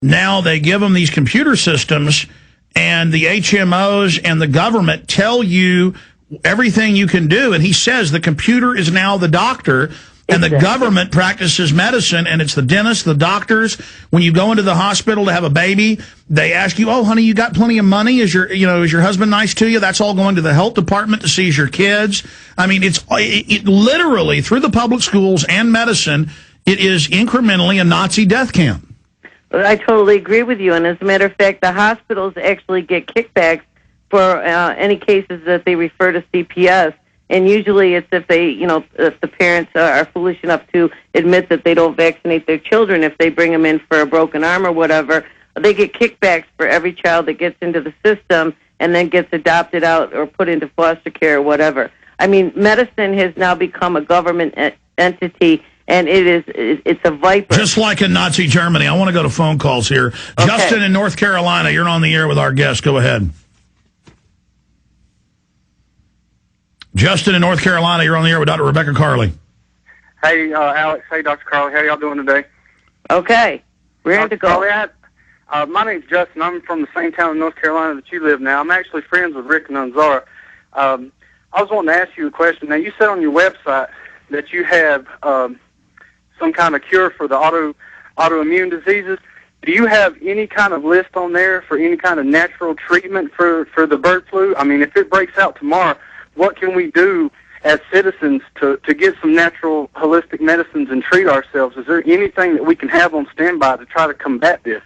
now they give them these computer systems, and the HMOs and the government tell you everything you can do. And he says the computer is now the doctor, and the government practices medicine, and it's the dentist, the doctors. When you go into the hospital to have a baby, they ask you, "Oh, honey, you got plenty of money? Is your husband nice to you?" That's all going to the health department to seize your kids. I mean, it literally, through the public schools and medicine, it is incrementally a Nazi death camp. I totally agree with you. And as a matter of fact, the hospitals actually get kickbacks for any cases that they refer to CPS. And usually it's if if the parents are foolish enough to admit that they don't vaccinate their children, if they bring them in for a broken arm or whatever, they get kickbacks for every child that gets into the system and then gets adopted out or put into foster care or whatever. I mean, medicine has now become a government entity, and it's a viper. Just like in Nazi Germany. I want to go to phone calls here. Okay. Justin in North Carolina, you're on the air with our guest. Go ahead. Justin in North Carolina, you're on the air with Dr. Rebecca Carley. Hey, Alex. Hey, Dr. Carley. How y'all doing today? Okay. We're ready to go. Carley, my name's Justin. I'm from the same town in North Carolina that you live now. I'm actually friends with Rick and Unzara. I was wanting to ask you a question. Now, you said on your website that you have some kind of cure for the autoimmune diseases. Do you have any kind of list on there for any kind of natural treatment for the bird flu? I mean, if it breaks out tomorrow, what can we do as citizens to get some natural holistic medicines and treat ourselves? Is there anything that we can have on standby to try to combat this?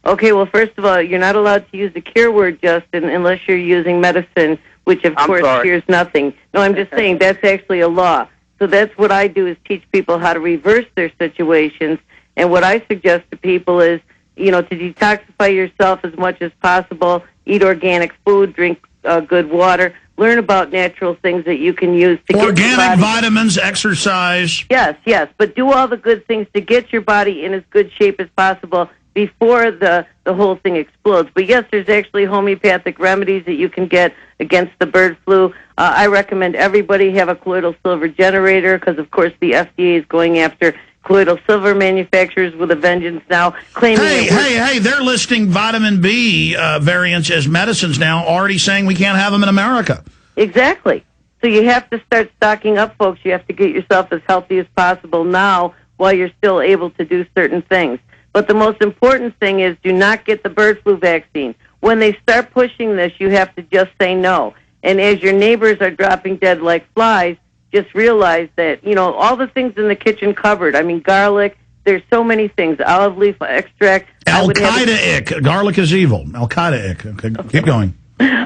Okay, well, first of all, you're not allowed to use the cure word, Justin, unless you're using medicine, which, of course, cures nothing. No, I'm just saying that's actually a law. So that's what I do, is teach people how to reverse their situations. And what I suggest to people is, to detoxify yourself as much as possible, eat organic food, drink good water, learn about natural things that you can use to get organic vitamins, exercise. Yes, but do all the good things to get your body in as good shape as possible before the whole thing explodes. But yes, there's actually homeopathic remedies that you can get against the bird flu. I recommend everybody have a colloidal silver generator because, of course, the FDA is going after colloidal silver manufacturers with a vengeance now, claiming... Hey, they're listing vitamin B variants as medicines now, already saying we can't have them in America. Exactly. So you have to start stocking up, folks. You have to get yourself as healthy as possible now while you're still able to do certain things. But the most important thing is do not get the bird flu vaccine. When they start pushing this, you have to just say no. And as your neighbors are dropping dead like flies, just realize that, all the things in the kitchen cupboard, I mean, garlic, there's so many things, olive leaf extract. Al-Qaeda-ick. Garlic is evil. Al-Qaeda-ick. Okay, keep going.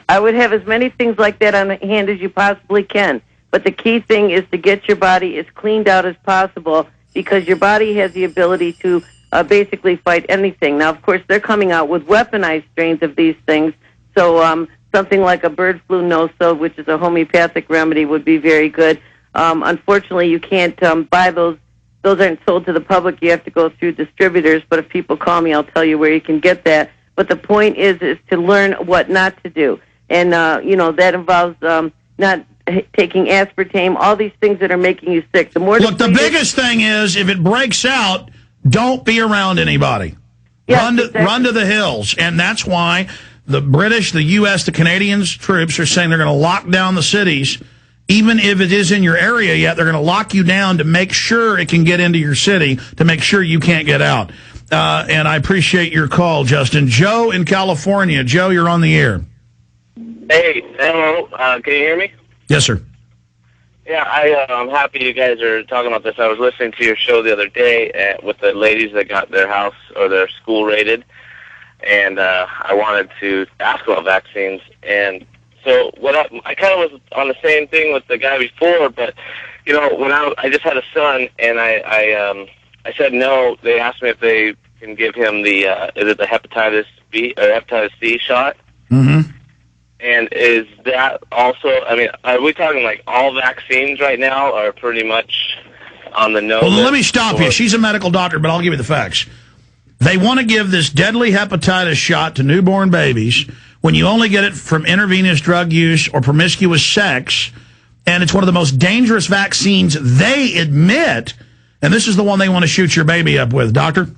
I would have as many things like that on hand as you possibly can. But the key thing is to get your body as cleaned out as possible, because your body has the ability to basically fight anything. Now, of course, they're coming out with weaponized strains of these things, so something like a bird flu no-so, which is a homeopathic remedy, would be very good. Unfortunately, you can't buy those. Those aren't sold to the public. You have to go through distributors, but if people call me, I'll tell you where you can get that. But the point is to learn what not to do. And, that involves not taking aspartame, all these things that are making you sick. The biggest thing is, if it breaks out, don't be around anybody. Yes, run to the hills. And that's why the British, the U.S., the Canadians troops are saying they're going to lock down the cities. Even if it is in your area yet, they're going to lock you down to make sure it can get into your city, to make sure you can't get out. And I appreciate your call, Justin. Joe in California. Joe, you're on the air. Hey, hello. Can you hear me? Yes, sir. Yeah, I'm happy you guys are talking about this. I was listening to your show the other day with the ladies that got their house or their school raided, and I wanted to ask about vaccines. And so I kind of was on the same thing with the guy before, but when I just had a son, and I said no. They asked me if they can give him the hepatitis B or hepatitis C shot. Mm-hmm. And is that also, are we talking like all vaccines right now are pretty much on the no? Well, let me stop you. She's a medical doctor, but I'll give you the facts. They want to give this deadly hepatitis shot to newborn babies when you only get it from intravenous drug use or promiscuous sex, and it's one of the most dangerous vaccines they admit, and this is the one they want to shoot your baby up with. Doctor?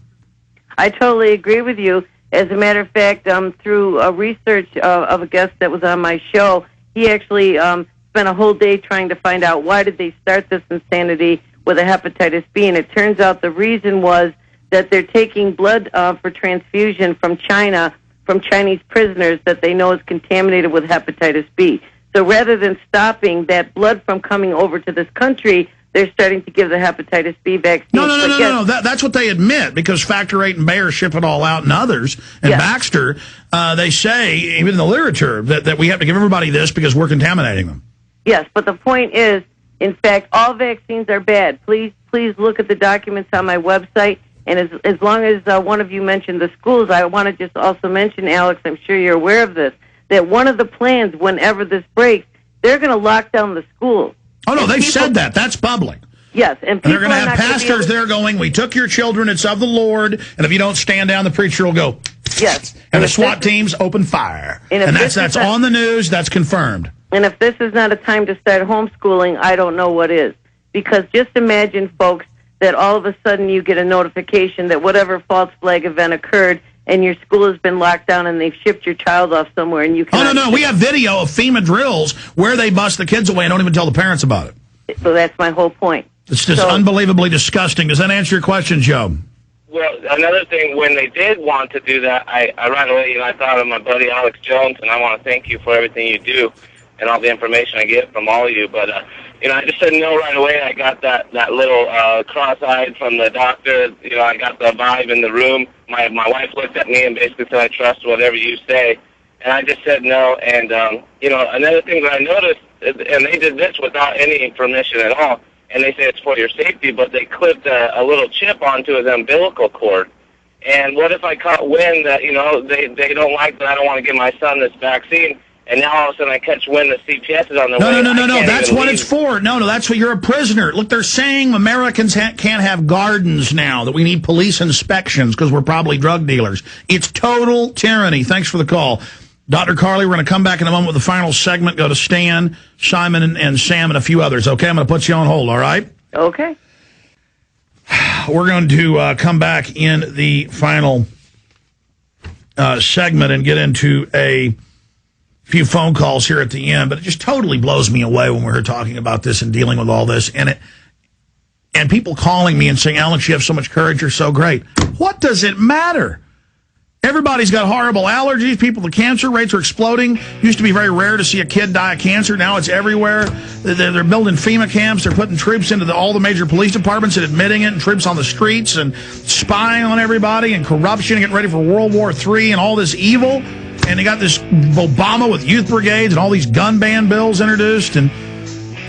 I totally agree with you. As a matter of fact, through research of a guest that was on my show, he actually spent a whole day trying to find out why did they start this insanity with a hepatitis B, and it turns out the reason was that they're taking blood for transfusion from China, from Chinese prisoners that they know is contaminated with hepatitis B. So rather than stopping that blood from coming over to this country, they're starting to give the hepatitis B vaccine. No. That's what they admit, because Factor 8 and Bayer ship it all out, and others, and Baxter, they say, even in the literature, that we have to give everybody this because we're contaminating them. Yes, but the point is, in fact, all vaccines are bad. Please look at the documents on my website. And as long as one of you mentioned the schools, I want to just also mention, Alex, I'm sure you're aware of this, that one of the plans, whenever this breaks, they're going to lock down the schools. Oh, no, they've said that. That's public. Yes. And they're going to have pastors there going, we took your children, it's of the Lord, and if you don't stand down, the preacher will go. Yes. And the SWAT teams open fire. And that's on the news, that's confirmed. And if this is not a time to start homeschooling, I don't know what is. Because just imagine, folks, that all of a sudden you get a notification that whatever false flag event occurred and your school has been locked down and they've shipped your child off somewhere and you can. Oh, no. We have video of FEMA drills where they bust the kids away and don't even tell the parents about it. So that's my whole point. It's just unbelievably disgusting. Does that answer your question, Joe? Well, another thing, when they did want to do that, I right away, I thought of my buddy Alex Jones, and I want to thank you for everything you do and all the information I get from all of you. But, I just said no right away. I got that little cross-eyed from the doctor. I got the vibe in the room. My wife looked at me and basically said, I trust whatever you say. And I just said no. And, another thing that I noticed, and they did this without any permission at all, and they say it's for your safety, but they clipped a little chip onto his umbilical cord. And what if I caught wind that, they don't like that I don't want to give my son this vaccine, and now all of a sudden I catch wind that CPS is on the way. No. That's what it's for. No, that's what you're a prisoner. Look, they're saying Americans can't have gardens now, that we need police inspections because we're probably drug dealers. It's total tyranny. Thanks for the call. Dr. Carley, we're going to come back in a moment with the final segment. Go to Stan, Simon, and Sam, and a few others. Okay, I'm going to put you on hold, all right? Okay. We're going to come back in the final segment and get into a few phone calls here at the end, but it just totally blows me away when we're talking about this and dealing with all this, and people calling me and saying, Alex, you have so much courage, you're so great. What does it matter? Everybody's got horrible allergies. The cancer rates are exploding. Used to be very rare to see a kid die of cancer. Now it's everywhere. They're building FEMA camps. They're putting troops into all the major police departments and admitting it, and troops on the streets and spying on everybody, and corruption, and getting ready for World War III and all this evil. And they got this Obama with youth brigades and all these gun ban bills introduced, and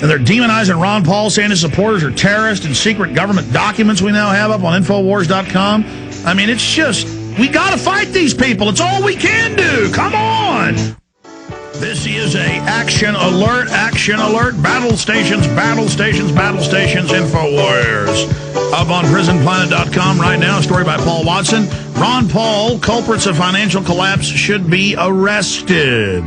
they're demonizing Ron Paul, saying his supporters are terrorists, and secret government documents we now have up on Infowars.com. I mean, it's just, we got to fight these people. It's all we can do. Come on. This is a action alert, battle stations, Infowars. Up on prisonplanet.com right now, story by Paul Watson. Ron Paul, culprits of financial collapse should be arrested.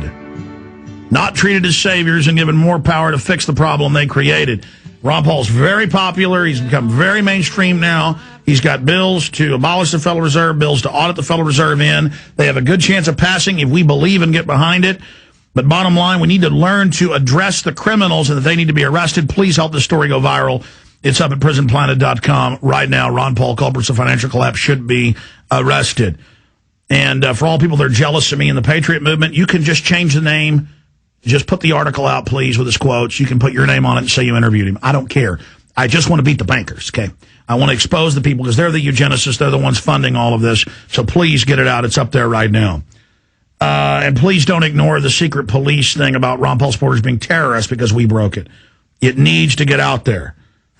Not treated as saviors and given more power to fix the problem they created. Ron Paul's very popular. He's become very mainstream now. He's got bills to abolish the Federal Reserve, bills to audit the Federal Reserve in. They have a good chance of passing if we believe and get behind it. But bottom line, we need to learn to address the criminals and that they need to be arrested. Please help this story go viral. It's up at prisonplanet.com right now. Ron Paul, culprits of financial collapse, should be arrested. And for all people that are jealous of me in the Patriot movement, you can just change the name. Just put the article out, please, with his quotes. You can put your name on it and say you interviewed him. I don't care. I just want to beat the bankers, okay? I want to expose the people because they're the eugenicists. They're the ones funding all of this. So please get it out. It's up there right now. And please don't ignore the secret police thing about Ron Paul supporters being terrorists because we broke it. It needs to get out there.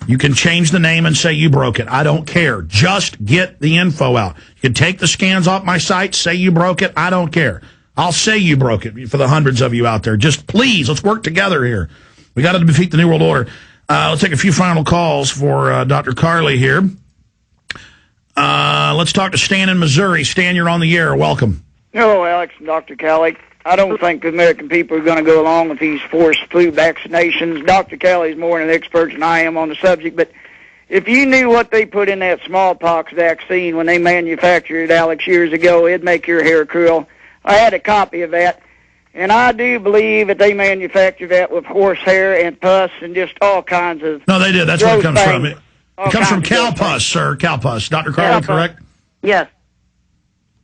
You can change the name and say you broke it. I don't care. Just get the info out. You can take the scans off my site, say you broke it. I don't care. I'll say you broke it for the hundreds of you out there. Just please, let's work together here. We got to defeat the New World Order. Let's take a few final calls for Dr. Carley here. Let's talk to Stan in Missouri. Stan, you're on the air. Welcome. Hello, Alex and Dr. Carley. I don't think the American people are going to go along with these forced flu vaccinations. Dr. Kelly's more an expert than I am on the subject, but If you knew what they put in that smallpox vaccine when they manufactured it, Alex, years ago, it'd make your hair curl. I had a copy of that, and I do believe that they manufactured that with horsehair and pus and just all kinds of... No, they did. That's where it comes from. It All comes from kinds cow of pus, sir. Cow pus. Dr. Carley, Cow pus. correct? Yes.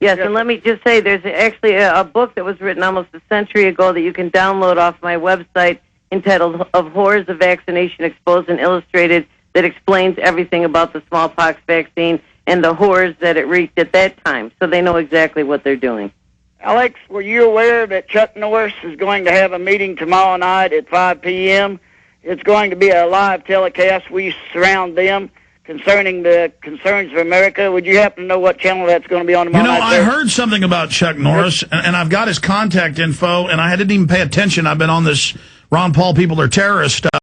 Yes, and let me just say, there's actually a book that was written almost a century ago that you can download off my website entitled Of Horrors of Vaccination Exposed and Illustrated that explains everything about the smallpox vaccine and the horrors that it wreaked at that time, so they know exactly what they're doing. Alex, were you aware that Chuck Norris is going to have a meeting tomorrow night at 5 p.m.? It's going to be a live telecast. We surround them concerning the concerns of America. Would you happen to know what channel that's going to be on tomorrow night? I heard something about Chuck Norris, and I've got his contact info, and I didn't even pay attention. I've been on this Ron Paul people are terrorists stuff.